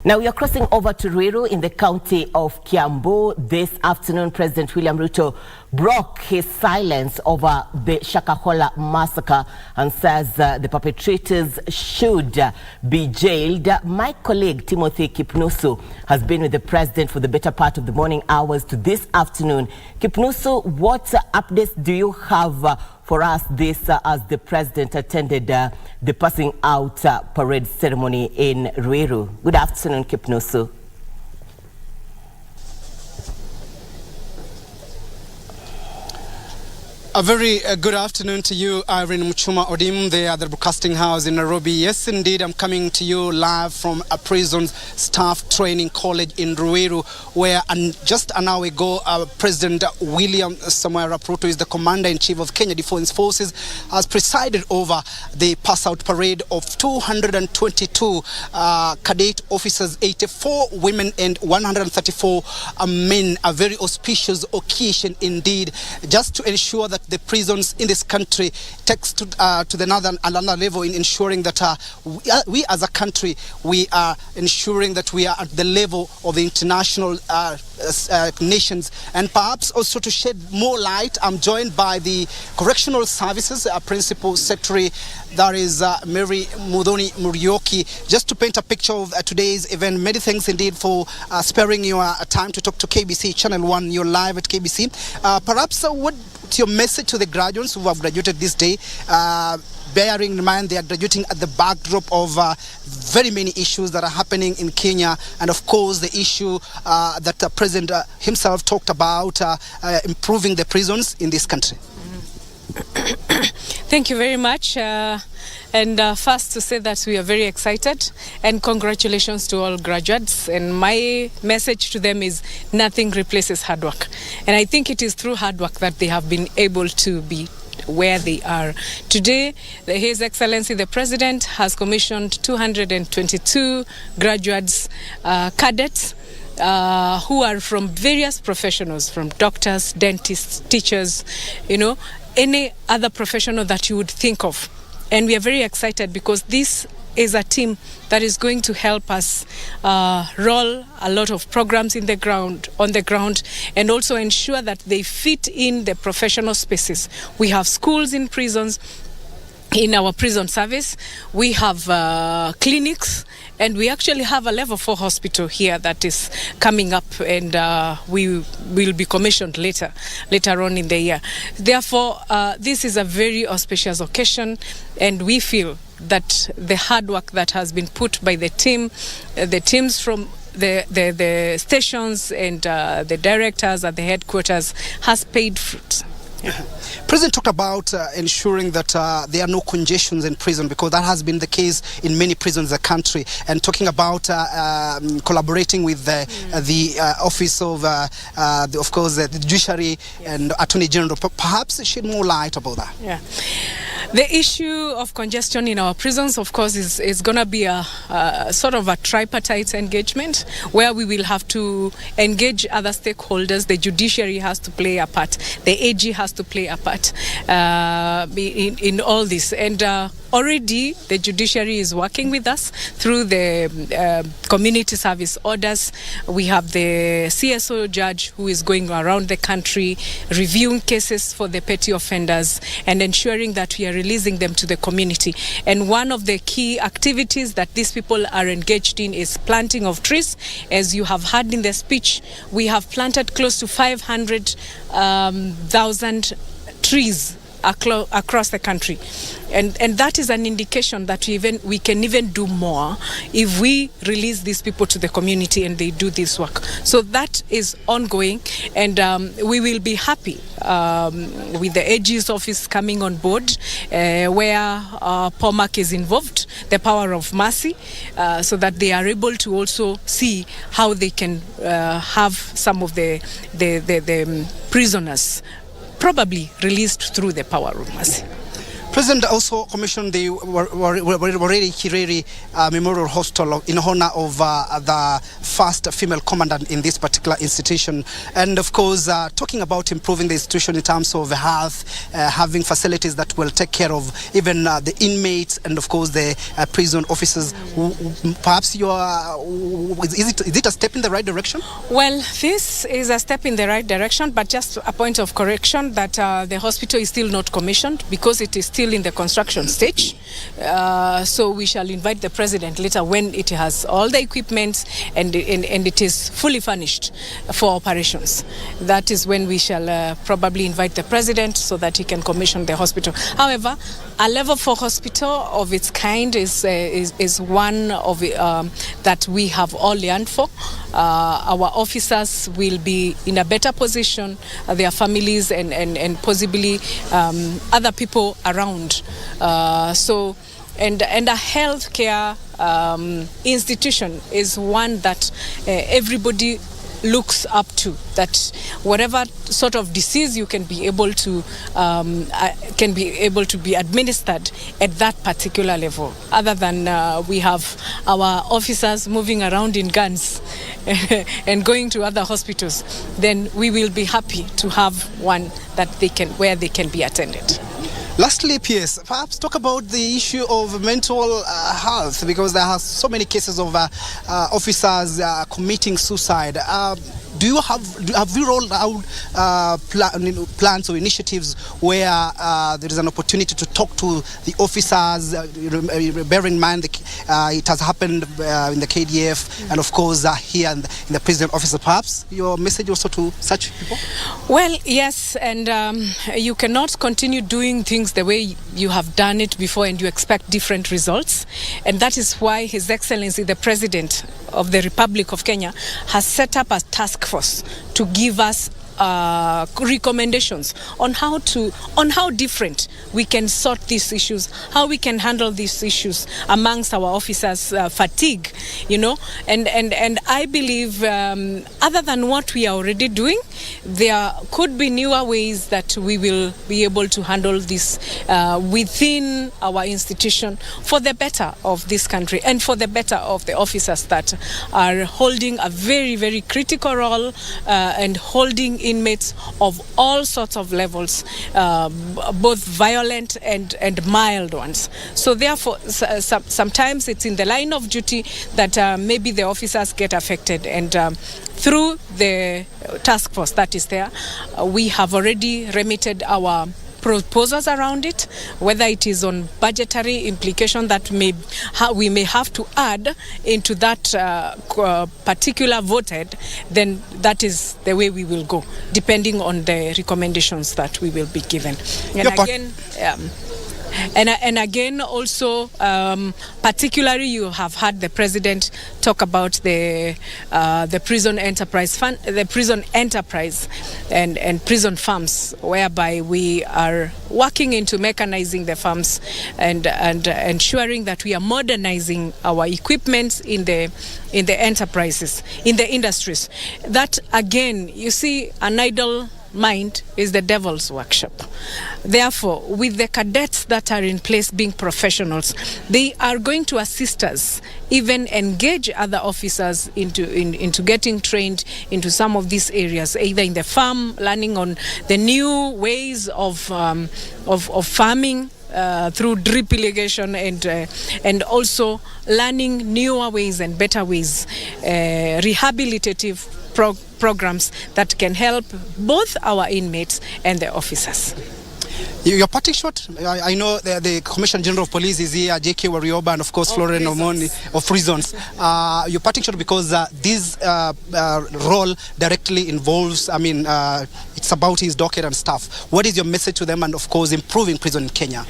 Now we are crossing over to Ruiru in the county of Kiambu. This afternoon, President William Ruto broke his silence over the Shakahola massacre and says the perpetrators should be jailed. My colleague Timothy Kipnusu has been with the president for the better part of the morning hours to this afternoon. Kipnusu, what updates do you have for us this as the president attended the passing out parade ceremony in Ruiru? Good afternoon, Kipnusu. A very good afternoon to you, Irene Muchuma Odim, the other broadcasting house in Nairobi. Yes, indeed, I'm coming to you live from a prison staff training college in Ruiru, where just an hour ago, President William Samoei Ruto is the Commander-in-Chief of Kenya Defence Forces, has presided over the pass-out parade of 222 cadet officers, 84 women and 134 men. A very auspicious occasion indeed, just to ensure that the prisons in this country takes to another level in ensuring that we as a country, we are ensuring that we are at the level of the international nations. And perhaps also to shed more light, I'm joined by the Correctional Services Principal Secretary, that is Mary Mudhoni Murioki, just to paint a picture of today's event. Many thanks indeed for sparing your time to talk to KBC Channel 1. You're live at KBC. Perhaps what's your message to the graduates who have graduated this day, bearing in mind they are graduating at the backdrop of very many issues that are happening in Kenya, and of course the issue that the President himself talked about, improving the prisons in this country? Thank you very much. And first to say that we are very excited, and congratulations to all graduates. And my message to them is nothing replaces hard work. And I think it is through hard work that they have been able to be where they are. Today, His Excellency the President has commissioned 222 graduates, cadets, who are from various professionals, from doctors, dentists, teachers, any other professional that you would think of. And we are very excited because this is a team that is going to help us roll a lot of programs on the ground, and also ensure that they fit in the professional spaces. We have schools in prisons, in our prison service. We have clinics, and we actually have a level 4 hospital here that is coming up, and we will be commissioned later on in the year. Therefore, this is a very auspicious occasion, and we feel that the hard work that has been put by the teams from the stations and the directors at the headquarters has paid fruit. Yeah. President talked about ensuring that there are no congestions in prison, because that has been the case in many prisons in the country, and talking about collaborating with the office of course the Judiciary, yes, and Attorney General. Perhaps shed more light about that. Yeah. The issue of congestion in our prisons, of course, is going to be a sort of a tripartite engagement, where we will have to engage other stakeholders. The Judiciary has to play a part. The AG has to play a part in all this. And already the Judiciary is working with us through the community service orders. We have the CSO judge who is going around the country reviewing cases for the petty offenders and ensuring that we are releasing them to the community. And one of the key activities that these people are engaged in is planting of trees. As you have heard in the speech, we have planted close to 500,000 trees across the country, and that is an indication that we can even do more if we release these people to the community and they do this work. So that is ongoing, and we will be happy with the AG's office coming on board, where POMAC is involved, the power of mercy, so that they are able to also see how they can have some of the prisoners probably released through the power of mercy. President also commissioned the Wareri Kireri Memorial Hostel in honor of the first female commandant in this particular institution. And of course, talking about improving the institution in terms of health, having facilities that will take care of even the inmates and of course the prison officers. Perhaps is it a step in the right direction? Well, this is a step in the right direction, but just a point of correction that the hospital is still not commissioned because it is still in the construction stage. So we shall invite the president later when it has all the equipment and it is fully furnished for operations. That is when we shall probably invite the president so that he can commission the hospital. However, a level 4 hospital of its kind is one of that we have all yearned for. Our officers will be in a better position, their families and possibly other people around. And a healthcare institution is one that everybody looks up to, that whatever sort of disease you can be able to be administered at that particular level, other than we have our officers moving around in guns and going to other hospitals, then we will be happy to have one that where they can be attended. Lastly, PS, perhaps talk about the issue of mental health, because there are so many cases of officers committing suicide. Have you rolled out plans or initiatives where there is an opportunity to talk to the officers, bearing in mind it has happened in the KDF and of course here in the prison officer? Perhaps your message also to such people? Well, yes, and you cannot continue doing things the way you have done it before and you expect different results, and that is why His Excellency the President of the Republic of Kenya has set up a task force to give us recommendations on how different we can sort these issues, how we can handle these issues amongst our officers' fatigue, and I believe other than what we are already doing, there could be newer ways that we will be able to handle this within our institution for the better of this country and for the better of the officers that are holding a very, very critical role and holding inmates of all sorts of levels, both violent and mild ones. So therefore, sometimes it's in the line of duty that maybe the officers get affected, and through the task force that is there, we have already remitted our proposals around it, whether it is on budgetary implication that we may have to add into that particular voted, then that is the way we will go, depending on the recommendations that we will be given. And again, also, particularly, you have heard the president talk about the prison enterprise fund, the prison enterprise, and prison farms, whereby we are working into mechanizing the farms and ensuring that we are modernizing our equipment in the enterprises, in the industries. That again, you see, an idle mind is the devil's workshop. Therefore, with the cadets that are in place being professionals, they are going to assist us, even engage other officers into getting trained into some of these areas, either in the farm, learning on the new ways of farming, through drip irrigation, and also learning newer ways and better ways, rehabilitative programs that can help both our inmates and the officers. Your parting shot, I know the Commissioner General of Police is here, J.K. Warioba, and of course Florence Omoni of prisons. Your parting shot, because this role directly involves, it's about his docket and stuff. What is your message to them, and of course improving prison in Kenya?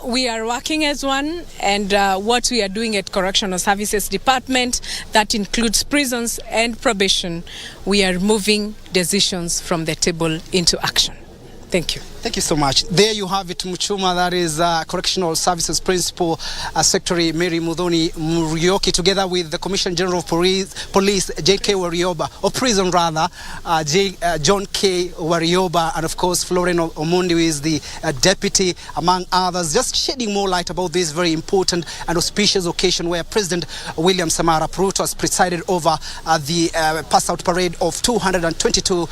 We are working as one, and what we are doing at Correctional Services Department, that includes prisons and probation, we are moving decisions from the table into action. Thank you. Thank you so much. There you have it, Muchuma. That is Correctional Services Principal Secretary Mary Muthoni Murioki, together with the Commissioner General of Police J.K. Warioba, or Prison rather, John K. Warioba, and of course Florence Omondi, who is the Deputy, among others, just shedding more light about this very important and auspicious occasion where President William Samara Ruto has presided over the pass-out parade of 222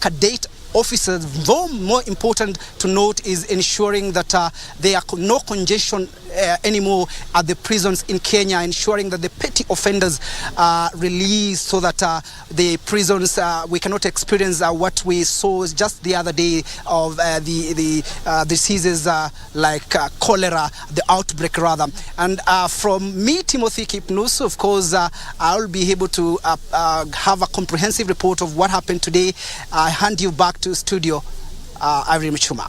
cadet officers. Though more important to note is ensuring that there are no congestion anymore at the prisons in Kenya, ensuring that the petty offenders are released so that the prisons, we cannot experience what we saw just the other day of the diseases like cholera, the outbreak rather. And from me, Timothy Kipnus, of course, I'll be able to have a comprehensive report of what happened today. I hand you back to studio, Irene Muchuma.